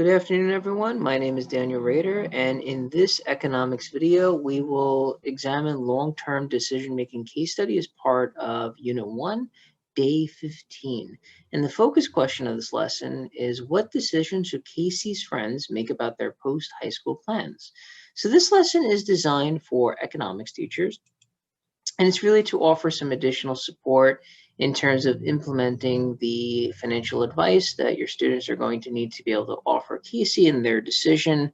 Good afternoon, everyone. My name is Daniel Rader, and in this economics video, we will examine long-term decision-making case study as part of Unit 1, Day 15. And the focus question of this lesson is, what decisions should Casey's friends make about their post-high school plans? So this lesson is designed for economics teachers, and it's really to offer some additional support in terms of implementing the financial advice that your students are going to need to be able to offer Casey in their decision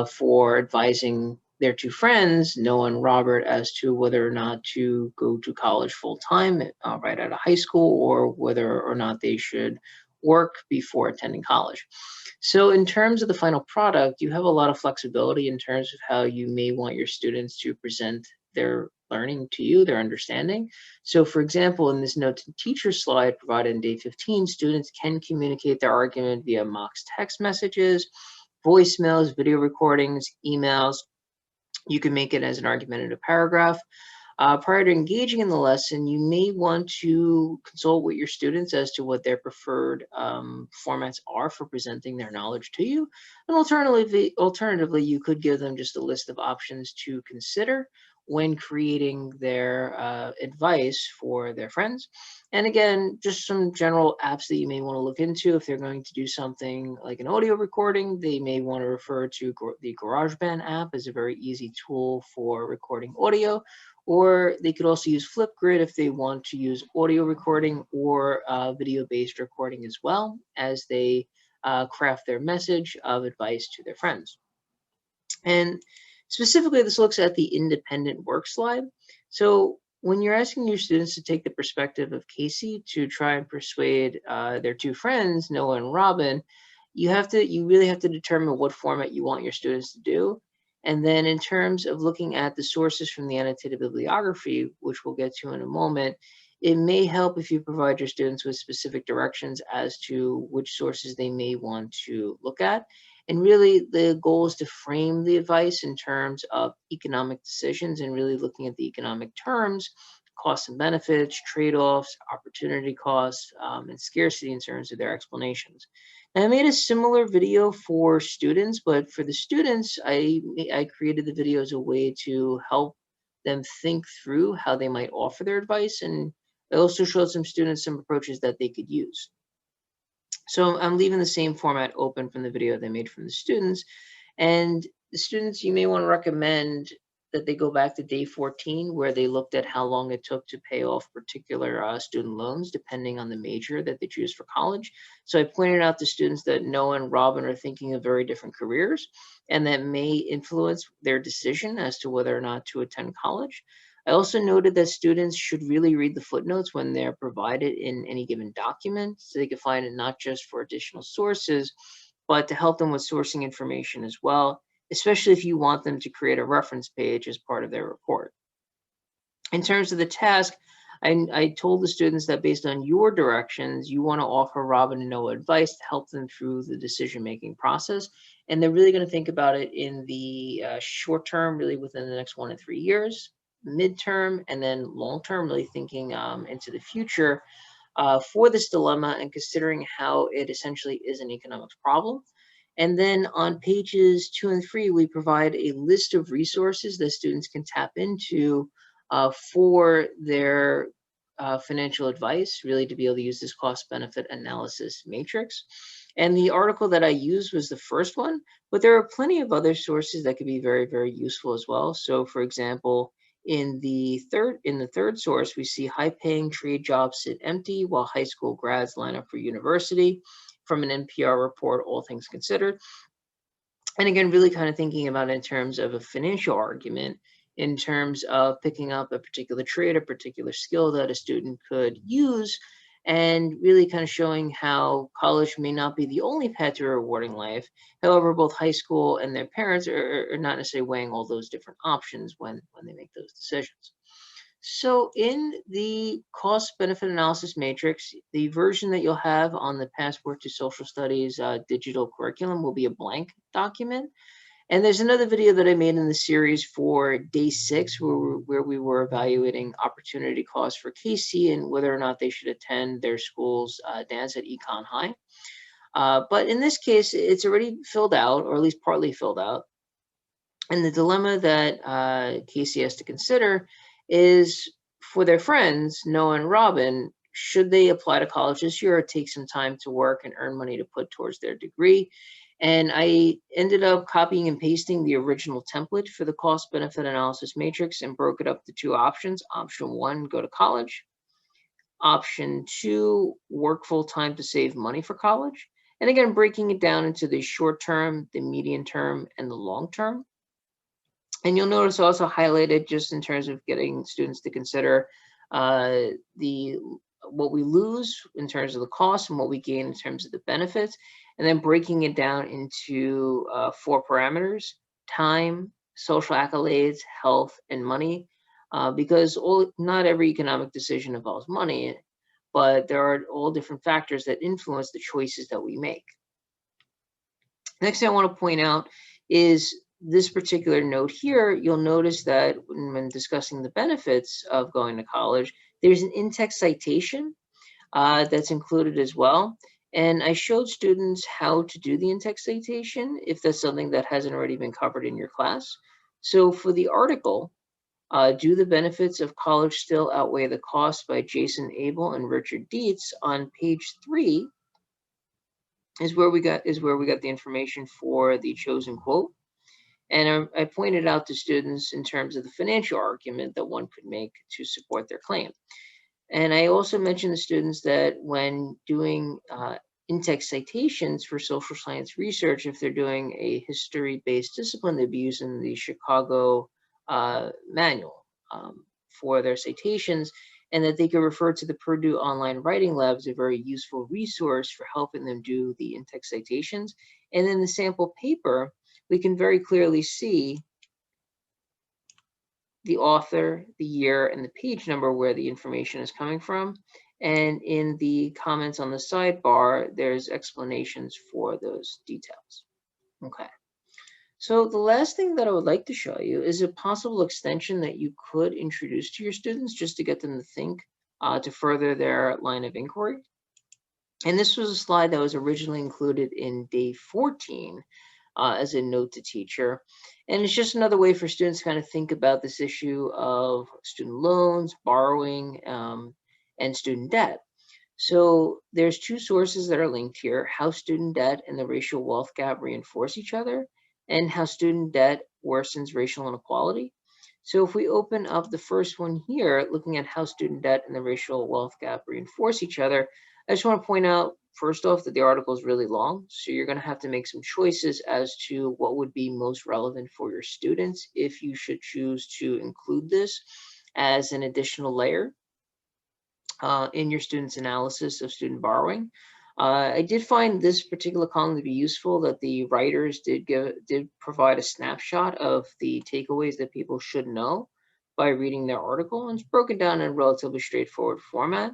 for advising their two friends, Noah and Robert, as to whether or not to go to college full time right out of high school, or whether or not they should work before attending college. So in terms of the final product, you have a lot of flexibility in terms of how you may want your students to present their learning to you, their understanding. So for example, in this note to teacher slide provided in day 15, students can communicate their argument via mock text messages, voicemails, video recordings, emails. You can make it as an argumentative paragraph. Prior to engaging in the lesson, you may want to consult with your students as to what their preferred formats are for presenting their knowledge to you. And alternatively, you could give them just a list of options to consider when creating their advice for their friends. And again, just some general apps that you may want to look into. If they're going to do something like an audio recording, they may want to refer to the GarageBand app as a very easy tool for recording audio. Or they could also use Flipgrid if they want to use audio recording or video-based recording as well, as they craft their message of advice to their friends. And specifically, this looks at the independent work slide. So when you're asking your students to take the perspective of Casey to try and persuade their two friends, Noah and Robin, you really have to determine what format you want your students to do. And then in terms of looking at the sources from the annotated bibliography, which we'll get to in a moment, it may help if you provide your students with specific directions as to which sources they may want to look at. And really, the goal is to frame the advice in terms of economic decisions and really looking at the economic terms, costs and benefits, trade-offs, opportunity costs, and scarcity in terms of their explanations. Now, I made a similar video for students, but for the students, I created the video as a way to help them think through how they might offer their advice. And I also showed some students some approaches that they could use. So I'm leaving the same format open from the video they made from the students. And the students, you may want to recommend that they go back to day 14, where they looked at how long it took to pay off particular student loans, depending on the major that they choose for college. So I pointed out to students that Noah and Robin are thinking of very different careers, and that may influence their decision as to whether or not to attend college. I also noted that students should really read the footnotes when they're provided in any given document, so they can find it not just for additional sources, but to help them with sourcing information as well, especially if you want them to create a reference page as part of their report. In terms of the task, I told the students that based on your directions, you want to offer Robin and Noah advice to help them through the decision-making process. And they're really going to think about it in the short term, really within the next 1 to 3 years, midterm, and then long term, really thinking into the future for this dilemma and considering how it essentially is an economics problem. And then on pages 2 and 3, we provide a list of resources that students can tap into for their financial advice, really to be able to use this cost-benefit analysis matrix. And the article that I used was the first one, but there are plenty of other sources that could be very, very useful as well. So for example, in the third source, we see high-paying trade jobs sit empty while high school grads line up for university, from an NPR report, All Things Considered. And again, really kind of thinking about it in terms of a financial argument, in terms of picking up a particular trade, a particular skill that a student could use, and really kind of showing how college may not be the only path to a rewarding life. However, both high school and their parents are not necessarily weighing all those different options when they make those decisions. So in the cost-benefit analysis matrix, the version that you'll have on the Passport to Social Studies digital curriculum will be a blank document. And there's another video that I made in the series for day 6 where we were evaluating opportunity costs for Casey and whether or not they should attend their school's dance at Econ High. But in this case, it's already filled out, or at least partly filled out. And the dilemma that Casey has to consider is for their friends, Noah and Robin, should they apply to college this year or take some time to work and earn money to put towards their degree? And I ended up copying and pasting the original template for the cost benefit analysis matrix and broke it up to two options. Option one, go to college. Option two, work full time to save money for college. And again, breaking it down into the short term, the medium term, and the long term. And you'll notice also highlighted just in terms of getting students to consider the what we lose in terms of the cost and what we gain in terms of the benefits, and then breaking it down into four parameters: time, social accolades, health, and money. Because not every economic decision involves money, but there are all different factors that influence the choices that we make. Next thing I want to point out is this particular note here. You'll notice that when discussing the benefits of going to college, there's an in-text citation that's included as well. And I showed students how to do the in-text citation if that's something that hasn't already been covered in your class. So for the article, do the benefits of college still outweigh the costs by Jason Abel and Richard Dietz on page 3 is where we got the information for the chosen quote. And I pointed out to students in terms of the financial argument that one could make to support their claim. And I also mentioned to students that when doing in-text citations for social science research, if they're doing a history-based discipline, they'd be using the Chicago manual for their citations, and that they could refer to the Purdue Online Writing Lab as a very useful resource for helping them do the in-text citations. And in the sample paper, we can very clearly see the author, the year, and the page number where the information is coming from. And in the comments on the sidebar, there's explanations for those details. Okay. So the last thing that I would like to show you is a possible extension that you could introduce to your students just to get them to think to further their line of inquiry. And this was a slide that was originally included in day 14 as a note to teacher. And it's just another way for students to kind of think about this issue of student loans, borrowing, and student debt. So there's two sources that are linked here: how student debt and the racial wealth gap reinforce each other, and how student debt worsens racial inequality. So if we open up the first one here, looking at how student debt and the racial wealth gap reinforce each other, I just want to point out, first off, that the article is really long. So you're going to have to make some choices as to what would be most relevant for your students if you should choose to include this as an additional layer in your students' analysis of student borrowing. I did find this particular column to be useful, that the writers did provide a snapshot of the takeaways that people should know by reading their article, and it's broken down in a relatively straightforward format.